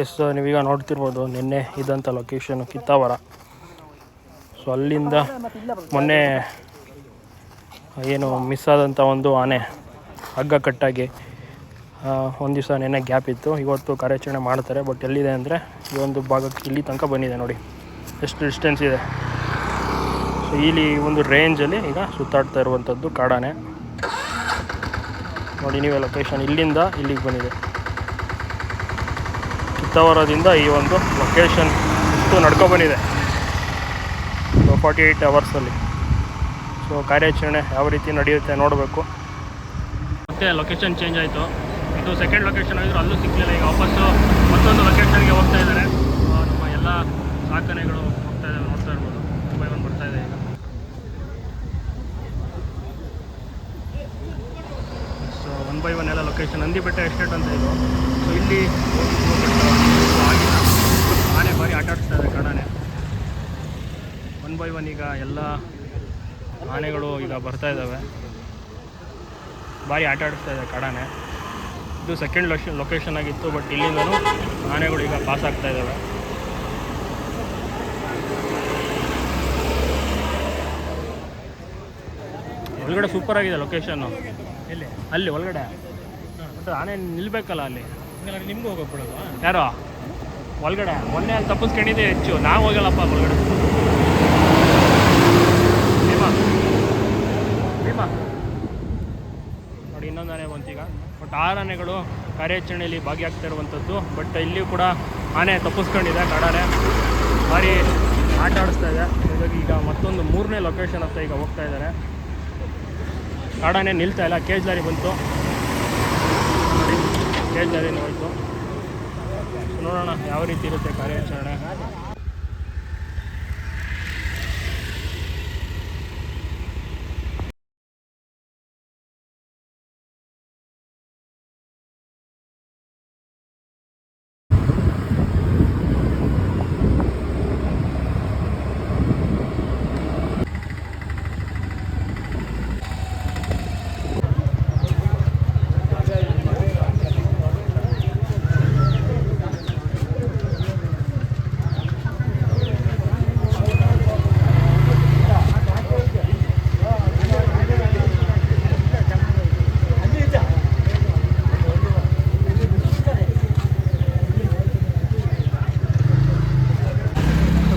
S ನೀವೀಗ ನೋಡ್ತಿರ್ಬೋದು ನಿನ್ನೆ ಇದ್ದಂಥ ಲೊಕೇಶನು ಕಿತ್ತಾವರ. ಸೊ ಅಲ್ಲಿಂದ ಮೊನ್ನೆ ಏನು ಮಿಸ್ ಆದಂಥ ಒಂದು ಆನೆ ಹಗ್ಗ ಕಟ್ಟಾಗಿ ಒಂದು ದಿವಸ ನೆನ್ನೆ ಗ್ಯಾಪ್ ಇತ್ತು. ಇವತ್ತು ಕಾರ್ಯಾಚರಣೆ ಮಾಡ್ತಾರೆ. ಬಟ್ ಎಲ್ಲಿದೆ ಅಂದರೆ ಈ ಒಂದು ಭಾಗಕ್ಕೆ ಇಲ್ಲಿ ತನಕ ಬಂದಿದೆ ನೋಡಿ ಎಷ್ಟು ಡಿಸ್ಟೆನ್ಸ್ ಇದೆ. ಸೊ ಇಲ್ಲಿ ಒಂದು ರೇಂಜಲ್ಲಿ ಈಗ ಸುತ್ತಾಡ್ತಾ ಇರುವಂಥದ್ದು ಕಾಡಾನೆ ನೋಡಿ. ನೀವೇ ಲೊಕೇಶನ್ ಇಲ್ಲಿಂದ ಇಲ್ಲಿಗೆ ಬಂದಿದೆ. ಕಿತ್ತಾವರದಿಂದ ಈ ಒಂದು ಲೊಕೇಶನ್ ಇಷ್ಟು ನಡ್ಕೊಬಂದಿದೆ 48 ಅವರ್ಸಲ್ಲಿ. ಸೊ ಕಾರ್ಯಾಚರಣೆ ಯಾವ ರೀತಿ ನಡೆಯುತ್ತೆ ನೋಡಬೇಕು. ಮತ್ತೆ ಲೊಕೇಶನ್ ಚೇಂಜ್ ಆಯಿತು. ಇದು ಸೆಕೆಂಡ್ ಲೊಕೇಶನ್ ಆಗಿದ್ರು, ಅಲ್ಲೂ ಸಿಕ್ಕಲಿಲ್ಲ. ಈಗ ವಾಪಸ್ಸು ಮತ್ತೊಂದು ಲೊಕೇಶನ್ಗೆ ಹೋಗ್ತಾ ಇದ್ದಾರೆ. ನಮ್ಮ ಎಲ್ಲ ಸಾಕಣೆಗಳು ಹೋಗ್ತಾ ಇದ್ದಾವೆ, ನೋಡ್ತಾ ಇರ್ಬೋದು. ಬೈ ಒನ್ ಬರ್ತಾ ಇದೆ ಈಗ. ಸೊ 1 by 1 ಎಲ್ಲ ಲೊಕೇಶನ್. ನಂದಿಬೆಟ್ಟ ಎಸ್ಟೇಟ್ ಅಂತ ಇದು. ಸೊ ಇಲ್ಲಿ ಆನೆ ಭಾರಿ ಆಟ ಆಡಿಸ್ತಾ ಇದೆ ಕಾಡಾನೆ. 1 by 1 ಈಗ ಎಲ್ಲ ಆನೆಗಳು ಈಗ ಬರ್ತಾ ಇದ್ದಾವೆ. ಭಾರಿ ಆಟ ಆಡಿಸ್ತಾ ಇದೆ ಕಾಡಾನೆ. ಇದು ಸೆಕೆಂಡ್ ಲೊಕೇಶನ್ ಆಗಿತ್ತು. ಬಟ್ ಇಲ್ಲಿಂದನೂ ಆನೆಗಳು ಈಗ ಪಾಸ್ ಆಗ್ತಾ ಇದ್ದಾವೆ. ಒಳಗಡೆ ಸೂಪರ್ ಆಗಿದೆ ಲೊಕೇಶನ್ನು. ಎಲ್ಲಿ? ಅಲ್ಲಿ ಒಳಗಡೆ. ಮತ್ತು ಆನೆ ನಿಲ್ಬೇಕಲ್ಲ ಅಲ್ಲಿ. ನಿಮ್ಗೆ ಹೋಗೋಕೆ ಬಿಡೋದು ಯಾರೋ ಒಳಗಡೆ. ಮೊನ್ನೆ ಅಲ್ಲಿ ತಪ್ಪಿಸ್ಕೊಂಡಿದ್ದೆ ಹೆಚ್ಚು. ನಾವು ಹೋಗಲ್ಲಪ್ಪ ಒಳಗಡೆ. ಭೀಮಾ ನೋಡಿ ಇನ್ನೊಂದು ಆನೆ ಬಂತೀಗ. ಬಟ್ 6 ಆನೆಗಳು ಕಾರ್ಯಾಚರಣೆಯಲ್ಲಿ ಭಾಗಿಯಾಗ್ತಾ ಇರುವಂಥದ್ದು. ಬಟ್ ಇಲ್ಲಿ ಕೂಡ ಆನೆ ತಪ್ಪಿಸ್ಕೊಂಡಿದೆ ಕಾಡಾನೆ. ಭಾರಿ ಆಟ ಆಡಿಸ್ತಾ ಇದೆ. ಹಾಗಾಗಿ ಈಗ ಮತ್ತೊಂದು 3ನೇ ಲೊಕೇಶನ್ ಹತ್ರ ಈಗ ಹೋಗ್ತಾ ಇದ್ದಾರೆ. ಕಾಡಾನೆ ನಿಲ್ತಾ ಇಲ್ಲ. ಕೇಜ್ ಲಾರಿ ಬಂತು ನೋಡಿ, ಕೇಜ್ ಲಾರಿನೂ ಹೋಯ್ತು. ನೋಡೋಣ ಯಾವ ರೀತಿ ಇರುತ್ತೆ ಕಾರ್ಯಾಚರಣೆ.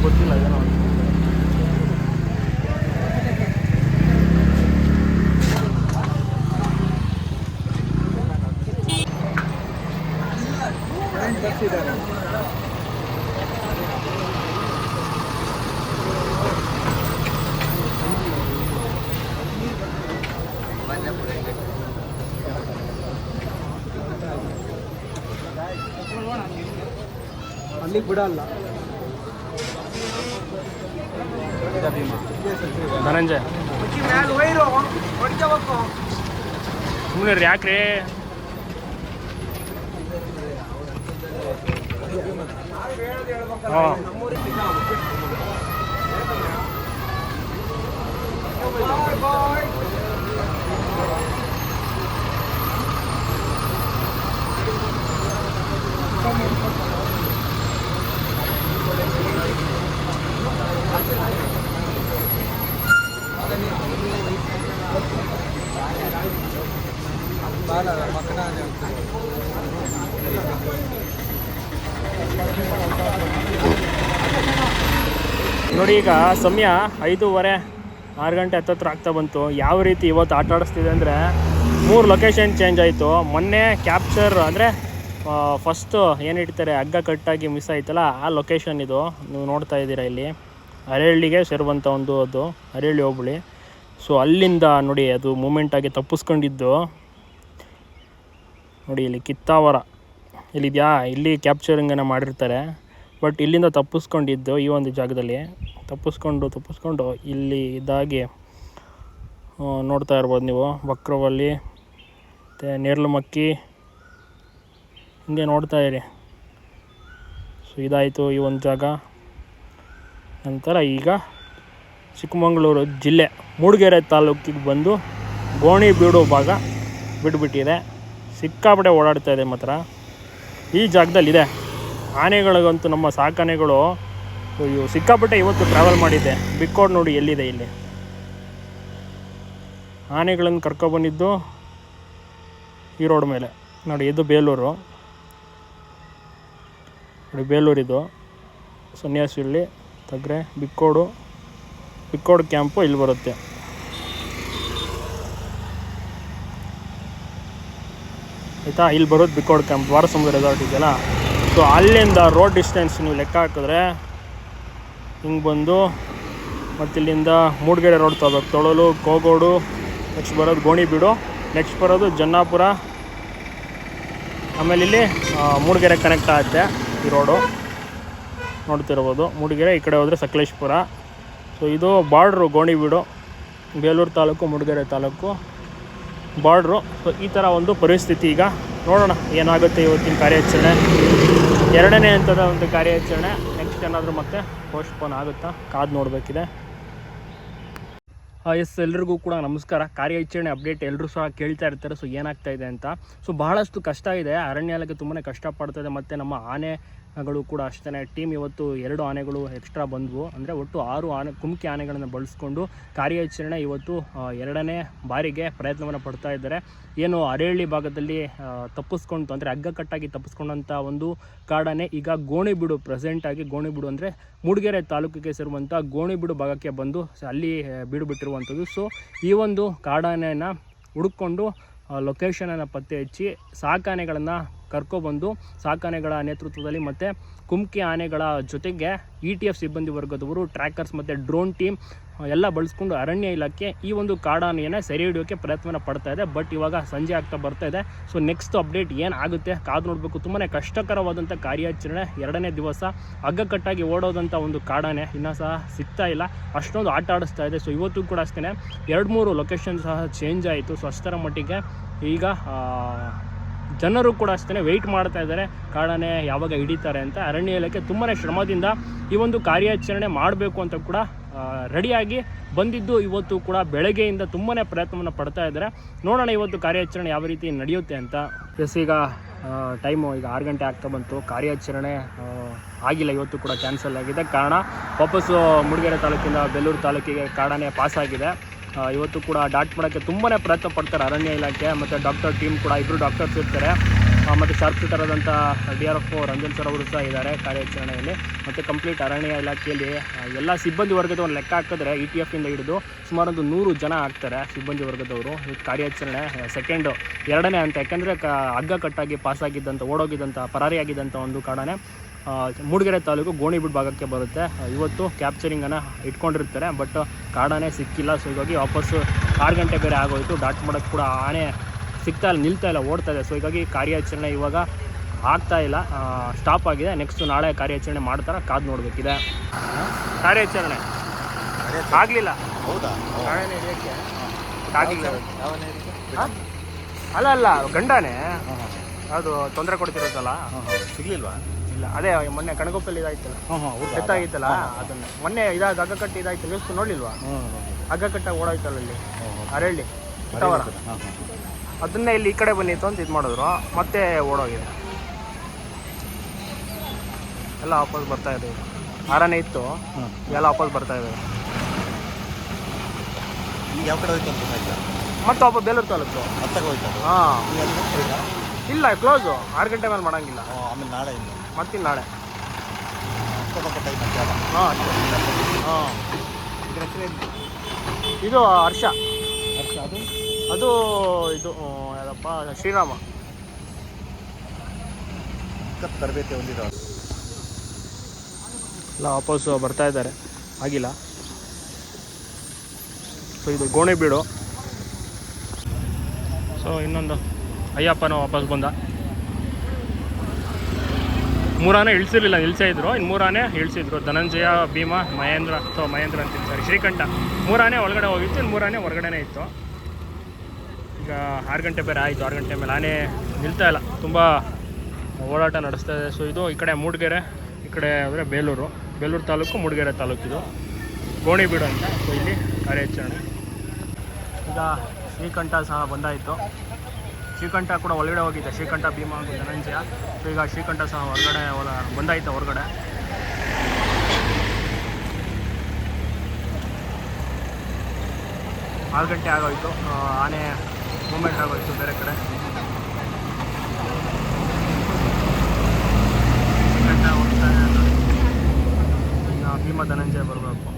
ಗೊತ್ತಿಲ್ಲ ಏನೋ. ಅಲ್ಲಿಗೆ ಬಿಡಲ್ಲ. ಧನಂಜಯ ಸುಮ್ಮನೆ ಯಾಕ್ರಿ? ಹಾಂ ನೋಡಿ ಈಗ ಸಮಯ 5:15 6 ಗಂಟೆ ಹತ್ತತ್ರ ಆಗ್ತಾ ಬಂತು. ಯಾವ ರೀತಿ ಇವತ್ತು ಆಟ ಆಡಿಸ್ತಿದೆ ಅಂದರೆ 3 ಲೊಕೇಶನ್ ಚೇಂಜ್ ಆಯಿತು. ಮೊನ್ನೆ ಕ್ಯಾಪ್ಚರ್ ಅಂದರೆ ಫಸ್ಟು ಏನು ಇಡ್ತಾರೆ ಹಗ್ಗ ಕಟ್ಟಾಗಿ ಮಿಸ್ ಆಯ್ತಲ್ಲ ಆ ಲೊಕೇಶನ್ ಇದು ನೀವು ನೋಡ್ತಾ ಇದ್ದೀರಾ. ಇಲ್ಲಿ ಅರೇಳಿಗೆ ಸೇರುವಂಥ ಒಂದು ಅದು ಅರೇಳಿ ಹೋಬಳಿ. ಸೊ ಅಲ್ಲಿಂದ ನೋಡಿ ಅದು ಮೂಮೆಂಟಾಗಿ ತಪ್ಪಿಸ್ಕೊಂಡಿದ್ದು ನೋಡಿ. ಇಲ್ಲಿ ಕಿತ್ತಾವರ ಇಲ್ಲಿದೆಯಾ, ಇಲ್ಲಿ ಕ್ಯಾಪ್ಚರಿಂಗನ್ನು ಮಾಡಿರ್ತಾರೆ. ಬಟ್ ಇಲ್ಲಿಂದ ತಪ್ಪಿಸ್ಕೊಂಡಿದ್ದು ಈ ಒಂದು ಜಾಗದಲ್ಲಿ ತಪ್ಪಿಸ್ಕೊಂಡು ಇಲ್ಲಿ ಇದಾಗಿ ನೋಡ್ತಾ ಇರ್ಬೋದು ನೀವು. ಬಕ್ರವಲ್ಲಿ ಮತ್ತು ನೇರ್ಲಮಕ್ಕಿ ಹಿಂಗೆ ನೋಡ್ತಾ ಇರಿ. ಸೊ ಇದಾಯಿತು ಈ ಒಂದು ಜಾಗ. ನಂತರ ಈಗ ಚಿಕ್ಕಮಗಳೂರು ಜಿಲ್ಲೆ ಮೂಡಿಗೆರೆ ತಾಲೂಕಿಗೆ ಬಂದು ಗೋಣಿಬೀಡು ಭಾಗ ಬಿಟ್ಬಿಟ್ಟಿದೆ. ಸಿಕ್ಕಾಪಟ್ಟೆ ಓಡಾಡ್ತಾ ಇದೆ ಮಾತ್ರ ಈ ಜಾಗದಲ್ಲಿದೆ. ಆನೆಗಳಿಗಂತೂ ನಮ್ಮ ಸಾಕಾನೆಗಳು ಇವು ಸಿಕ್ಕಾಪಟ್ಟೆ ಇವತ್ತು ಟ್ರಾವೆಲ್ ಮಾಡಿದ್ದೆ. ಬಿಕ್ಕೋಡ್ ನೋಡಿ ಎಲ್ಲಿದೆ ಇಲ್ಲಿ. ಆನೆಗಳನ್ನು ಕರ್ಕೊಬಂದಿದ್ದು ಈ ರೋಡ್ ಮೇಲೆ ನೋಡಿ. ಇದು ಬೇಲೂರು ನೋಡಿ, ಬೇಲೂರಿದು ಸನ್ಯಾಸಿಹಳ್ಳಿ, ತಗ್ರೆ, ಬಿಕ್ಕೋಡ್ ಕ್ಯಾಂಪು ಇಲ್ಲಿ ಬರುತ್ತೆ. ಆಯಿತಾ, ಇಲ್ಲಿ ಬರೋದು ಬಿಕ್ಕೋಡ್ ಕ್ಯಾಂಪ್, ವಾರಸಮುದ್ರ ರೆಸಾರ್ಟ್ ಇದೆಯಲ್ಲ. ಸೊ ಅಲ್ಲಿಂದ ರೋಡ್ ಡಿಸ್ಟೆನ್ಸ್ ನೀವು ಲೆಕ್ಕ ಹಾಕಿದ್ರೆ ಹಿಂಗೆ ಬಂದು ಮತ್ತು ಇಲ್ಲಿಂದ ಮೂಡಿಗೆರೆ ರೋಡ್ ತಗೋಬೇಕು. ತೊಳಲು, ಕೋಗೋಡು, ನೆಕ್ಸ್ಟ್ ಬರೋದು ಗೋಣಿಬೀಡು, ನೆಕ್ಸ್ಟ್ ಬರೋದು ಜನ್ನಾಪುರ, ಆಮೇಲೆ ಇಲ್ಲಿ ಮೂಡಿಗೆರೆ ಕನೆಕ್ಟ್ ಆಗುತ್ತೆ ಈ ರೋಡು ನೋಡ್ತಿರ್ಬೋದು. ಮೂಡಿಗೆರೆ ಈ ಕಡೆ ಹೋದರೆ ಸಕಲೇಶ್ಪುರ. ಸೊ ಇದು border, Gonibeedu, Belur taluk, Mudigere taluk border. So ಈ ಥರ ಒಂದು ಪರಿಸ್ಥಿತಿ. ಈಗ ನೋಡೋಣ ಏನಾಗುತ್ತೆ ಇವತ್ತಿನ ಕಾರ್ಯಾಚರಣೆ. ಎರಡನೇ ಹಂತದ ಒಂದು ಕಾರ್ಯಾಚರಣೆ. ನೆಕ್ಸ್ಟ್ ಏನಾದರೂ ಮತ್ತೆ ಪೋಸ್ಟ್ಪೋನ್ ಆಗುತ್ತಾ ಕಾದು ನೋಡಬೇಕಿದೆ. ಎಸ್, ಎಲ್ರಿಗೂ ಕೂಡ ನಮಸ್ಕಾರ. ಕಾರ್ಯಾಚರಣೆ ಅಪ್ಡೇಟ್ ಎಲ್ಲರೂ ಸಹ ಕೇಳ್ತಾ ಇರ್ತಾರೆ. ಸೊ ಏನಾಗ್ತಾ ಇದೆ ಅಂತ. ಸೊ ಬಹಳಷ್ಟು ಕಷ್ಟ ಇದೆ, ಅರಣ್ಯ ಇಲಾಖೆ ತುಂಬಾ ಕಷ್ಟಪಡ್ತಾಯಿದೆ. ಮತ್ತು ನಮ್ಮ ಆನೆಗಳು ಕೂಡ ಅಷ್ಟೇ. ಟೀಮ್ ಇವತ್ತು 2 ಆನೆಗಳು ಎಕ್ಸ್ಟ್ರಾ ಬಂದವು. ಅಂದರೆ ಒಟ್ಟು 6 ಕುಮ್ಕಿ ಆನೆಗಳನ್ನು ಬಳಸ್ಕೊಂಡು ಕಾರ್ಯಾಚರಣೆ ಇವತ್ತು 2ನೇ ಬಾರಿಗೆ ಪ್ರಯತ್ನವನ್ನು ಪಡ್ತಾ ಇದ್ದಾರೆ. ಏನು ಅರೇಹಳ್ಳಿ ಭಾಗದಲ್ಲಿ ತಪ್ಪಿಸ್ಕೊಂಡು, ಅಂದರೆ ಹಗ್ಗಕಟ್ಟಾಗಿ ತಪ್ಪಿಸ್ಕೊಂಡಂಥ ಒಂದು ಕಾಡಾನೆ ಈಗ ಗೋಣಿಬೀಡು, ಪ್ರೆಸೆಂಟಾಗಿ ಗೋಣಿಬೀಡು ಅಂದರೆ ಮೂಡಿಗೆರೆ ತಾಲೂಕಿಗೆ ಸೇರುವಂಥ ಗೋಣಿಬೀಡು ಭಾಗಕ್ಕೆ ಬಂದು ಅಲ್ಲಿ ಬೀಡು ಬಿಟ್ಟಿರುವಂಥದ್ದು. ಸೊ ಈ ಒಂದು ಕಾಡಾನೆಯನ್ನು ಹುಡುಕೊಂಡು ಲೊಕೇಶನನ್ನು ಪತ್ತೆ ಹಚ್ಚಿ ಸಾಕಾನೆಗಳನ್ನು ಕರ್ಕೊಬಂದು ಸಾಕಾನೆಗಳ ನೇತೃತ್ವದಲ್ಲಿ ಮತ್ತು ಕುಮ್ಕಿ ಆನೆಗಳ ಜೊತೆಗೆ ETF ಸಿಬ್ಬಂದಿ ವರ್ಗದವರು, ಟ್ರ್ಯಾಕರ್ಸ್ ಮತ್ತು ಡ್ರೋನ್ ಟೀಮ್ ಎಲ್ಲ ಬಳಸ್ಕೊಂಡು ಅರಣ್ಯ ಇಲಾಖೆ ಈ ಒಂದು ಕಾಡಾನೆಯನ್ನು ಸೆರೆ ಹಿಡಿಯೋಕ್ಕೆ ಪ್ರಯತ್ನವನ್ನು ಪಡ್ತಾ ಇದೆ. ಬಟ್ ಇವಾಗ ಸಂಜೆ ಆಗ್ತಾ ಬರ್ತಾ ಇದೆ. ಸೊ ನೆಕ್ಸ್ಟ್ ಅಪ್ಡೇಟ್ ಏನಾಗುತ್ತೆ ಕಾದು ನೋಡಬೇಕು. ತುಂಬಾ ಕಷ್ಟಕರವಾದಂಥ ಕಾರ್ಯಾಚರಣೆ. 2ನೇ ದಿವಸ ಹಗ್ಗಕಟ್ಟಾಗಿ ಓಡೋದಂಥ ಒಂದು ಕಾಡಾನೆ ಇನ್ನೂ ಸಹ ಸಿಗ್ತಾ ಇಲ್ಲ, ಅಷ್ಟೊಂದು ಆಟ ಆಡಿಸ್ತಾ ಇದೆ. ಸೊ ಇವತ್ತು ಕೂಡ ಅಷ್ಟೇ 2-3 ಲೊಕೇಶನ್ ಸಹ ಚೇಂಜ್ ಆಯಿತು. ಸೊ ಅಷ್ಟರ ಮಟ್ಟಿಗೆ ಈಗ ಜನರು ಕೂಡ ಅಷ್ಟೇ ವೆಯ್ಟ್ ಮಾಡ್ತಾ ಇದ್ದಾರೆ ಕಾಡಾನೆ ಯಾವಾಗ ಹಿಡಿತಾರೆ ಅಂತ. ಅರಣ್ಯ ಇಲಾಖೆ ತುಂಬಾ ಶ್ರಮದಿಂದ ಈ ಒಂದು ಕಾರ್ಯಾಚರಣೆ ಮಾಡಬೇಕು ಅಂತ ಕೂಡ ರೆಡಿಯಾಗಿ ಬಂದಿದ್ದು. ಇವತ್ತು ಕೂಡ ಬೆಳಗ್ಗೆಯಿಂದ ತುಂಬಾ ಪ್ರಯತ್ನವನ್ನು ಪಡ್ತಾ ಇದ್ದಾರೆ. ನೋಡೋಣ ಇವತ್ತು ಕಾರ್ಯಾಚರಣೆ ಯಾವ ರೀತಿ ನಡೆಯುತ್ತೆ ಅಂತ. ಎಸ್, ಈಗ ಟೈಮು ಈಗ 6 ಗಂಟೆ ಆಗ್ತಾ ಬಂತು. ಕಾರ್ಯಾಚರಣೆ ಆಗಿಲ್ಲ, ಇವತ್ತು ಕೂಡ ಕ್ಯಾನ್ಸಲ್ ಆಗಿದೆ. ಕಾರಣ ವಾಪಸ್ಸು ಮೂಡಿಗೆರೆ ತಾಲೂಕಿಂದ ಬೇಲೂರು ತಾಲೂಕಿಗೆ ಕಾಡಾನೆ ಪಾಸ್ ಆಗಿದೆ. ಇವತ್ತು ಕೂಡ ಡಾಟ್ ಮಾಡೋಕ್ಕೆ ತುಂಬಾ ಪ್ರಯತ್ನ ಪಡ್ತಾರೆ ಅರಣ್ಯ ಇಲಾಖೆ ಮತ್ತು ಡಾಕ್ಟರ್ ಟೀಮ್ ಕೂಡ. 2 ಡಾಕ್ಟರ್ಸ್ ಇರ್ತಾರೆ ಮತ್ತು ಶಾರ್ಪ್ ಶೂಟರ್ ಆದಂಥ DRF ರಂಜನ್ ಸರ್ ಅವರು ಸಹ ಇದ್ದಾರೆ ಕಾರ್ಯಾಚರಣೆಯಲ್ಲಿ. ಮತ್ತು ಕಂಪ್ಲೀಟ್ ಅರಣ್ಯ ಇಲಾಖೆಯಲ್ಲಿ ಎಲ್ಲ ಸಿಬ್ಬಂದಿ ವರ್ಗದ ಒಂದು ಲೆಕ್ಕ ಹಾಕಿದ್ರೆ ETF ಇಂದ ಹಿಡಿದು ಸುಮಾರು ಒಂದು 100 ಜನ ಆಗ್ತಾರೆ ಸಿಬ್ಬಂದಿ ವರ್ಗದವರು. ಈ ಕಾರ್ಯಾಚರಣೆ ಸೆಕೆಂಡು 2ನೇ ಹಂತ. ಯಾಕೆಂದರೆ ಹಗ್ಗಕಟ್ಟಾಗಿ ಪಾಸಾಗಿದ್ದಂಥ, ಓಡೋಗಿದ್ದಂಥ, ಪರಾರಿಯಾಗಿದ್ದಂಥ ಒಂದು ಕಾಡಾನೆ ಮೂಡಿಗೆರೆ ತಾಲೂಕು ಗೋಣಿಬೀಡು ಭಾಗಕ್ಕೆ ಬರುತ್ತೆ. ಇವತ್ತು ಕ್ಯಾಪ್ಚರಿಂಗನ್ನು ಇಟ್ಕೊಂಡಿರ್ತಾರೆ, ಬಟ್ ಕಾಡಾನೆ ಸಿಕ್ಕಿಲ್ಲ. ಸೊ ಹೀಗಾಗಿ ವಾಪಸ್ಸು 6 ಗಂಟೆ ಬೇರೆ ಆಗೋಯಿತು. ಡಾಟ್ ಮಾಡೋಕ್ಕೆ ಕೂಡ ಆನೆ ಸಿಗ್ತಾ ಇಲ್ಲ, ನಿಲ್ತಾ ಇಲ್ಲ, ಓಡ್ತಾ ಇದೆ. ಸೊ ಹೀಗಾಗಿ ಕಾರ್ಯಾಚರಣೆ ಇವಾಗ ಆಗ್ತಾ ಇಲ್ಲ, ಸ್ಟಾಪ್ ಆಗಿದೆ. ನೆಕ್ಸ್ಟ್ ನಾಳೆ ಕಾರ್ಯಾಚರಣೆ ಮಾಡ್ತಾರೆ, ಕಾದು ನೋಡಬೇಕಿದೆ. ಕಾರ್ಯಾಚರಣೆ ಆಗಲಿಲ್ಲ. ಹೌದಾ? ಕಾಡಾನೆ ಹಿಡಿಯೋಕ್ಕೆ ಆಗಲಿಲ್ಲ. ಅಲ್ಲ ಗಂಡಾನೆ ಅದು ತೊಂದರೆ ಕೊಡ್ತಿರುತ್ತಲ್ಲ, ಸಿಗ್ಲಿಲ್ವಾ? ಇಲ್ಲ, ಅದೇ ಮೊನ್ನೆ ಕಣಗೊಪ್ಪಲ್ಲಿ ಇದಾಯ್ತಲ್ಲ, ಎತ್ತಾಗಿತ್ತಲ್ಲ, ಅದನ್ನು ಮೊನ್ನೆ ಇದಾಗ ಹಗ್ಗಕಟ್ಟಿ ಇದಾಯ್ತಲ್ಲ, ಎಷ್ಟು ನೋಡಲಿಲ್ವಾ? ಹಗ್ಗಕಟ್ಟಾಗಿ ಓಡಾಯ್ತಲ್ಲ ಇಲ್ಲಿ ಅರಳ್ಳಿ ಟವರ, ಅದನ್ನೇ ಇಲ್ಲಿ ಈ ಕಡೆ ಬಂದಿತ್ತು ಅಂತ ಇದು ಮಾಡಿದ್ರು, ಮತ್ತೆ ಓಡೋಗಿದೆ. ಎಲ್ಲ ವಾಪಸ್ ಬರ್ತಾ ಇದೆ. ಆರನೇ ಇತ್ತು, ಎಲ್ಲ ವಾಪಸ್ ಬರ್ತಾ ಇದೆ. ಯಾವ ಕಡೆ ಹೋಯ್ತು ಅಂತ ಮತ್ತೆ ವಾಪಸ್ ಬೇಲೂರು ತಾಲೂಕು. ಹಾಂ, ಇಲ್ಲ ಕ್ಲೋಸು, 6 ಗಂಟೆ ಮೇಲೆ ಮಾಡೋಂಗಿಲ್ಲ. ಆಮೇಲೆ ನಾಳೆ ಮತ್ತಿಲ್ಲ ನಾಳೆ. ಹಾಂ, ಹಾಂ. ಇದು ಹರ್ಷ, ಅದು ಇದು ಯಾವುದಪ್ಪ, ಶ್ರೀರಾಮ. ತರಬೇತಿ ಹೊಂದಿರೋ ಎಲ್ಲ ವಾಪಸ್ಸು ಬರ್ತಾ ಇದ್ದಾರೆ, ಆಗಿಲ್ಲ. ಸೊ ಇದು ಗೋಣಿಬೀಡು. ಸೊ ಇನ್ನೊಂದು ಅಯ್ಯಪ್ಪನೂ ವಾಪಸ್ ಬಂದ. 3 ಆನೆ ಇಳಿಸಿರಲಿಲ್ಲ, ಇಳಿಸೇ ಇದ್ರು. ಇನ್ನು 3 ಆನೆ ಇಳಿಸಿದ್ರು. ಧನಂಜಯ, ಭೀಮ, ಮಹೇಂದ್ರ ಅಂತಿತ್ತು, ಸರಿ, ಶ್ರೀಕಂಠ. 3 ಆನೆ ಒಳಗಡೆ ಹೋಗಿತ್ತು, ಇನ್ನು 3 ಆನೆ ಹೊರಗಡೆನೇ ಇತ್ತು. ಈಗ 6 ಗಂಟೆ ಬೇರೆ ಆಯಿತು. 6 ಗಂಟೆ ಮೇಲೆ ಆನೆ ನಿಲ್ತಾ ಇಲ್ಲ, ತುಂಬ ಓಡಾಟ ನಡೆಸ್ತಾ ಇದೆ. ಸೊ ಇದು ಈ ಕಡೆ ಮೂಡಿಗೆರೆ, ಈ ಕಡೆ ಅಂದರೆ ಬೇಲೂರು ತಾಲೂಕು, ಮೂಡಿಗೆರೆ ತಾಲೂಕಿದು ಗೋಣಿಬೀಡು ಅಂತ. ಸೊ ಇಲ್ಲಿ ಕಾರ್ಯಾಚರಣೆ. ಈಗ ಶ್ರೀಕಂಠ ಸಹ ಬಂದಾಯಿತು. ಶ್ರೀಕಂಠ ಕೂಡ ಒಳಗಡೆ ಹೋಗಿದ್ದೆ, ಶ್ರೀಕಂಠ ಭೀಮ ಹಾಗೂ ಧನಂಜಯ. ಸೊ ಈಗ ಶ್ರೀಕಂಠ ಸಹ ಹೊರಗಡೆ ಬಂದಾಯ್ತು ಹೊರಗಡೆ. 6 ಗಂಟೆ ಆಗೋಯ್ತು, ಆನೆ ಮೂಮೆಂಟ್ ಆಗೋಯ್ತು ಬೇರೆ ಕಡೆ. ಶ್ರೀಕಂಠ ಹೋಗ್ತಾ ಇನ್ನು ಭೀಮ ಧನಂಜಯ ಬರಬೇಕು.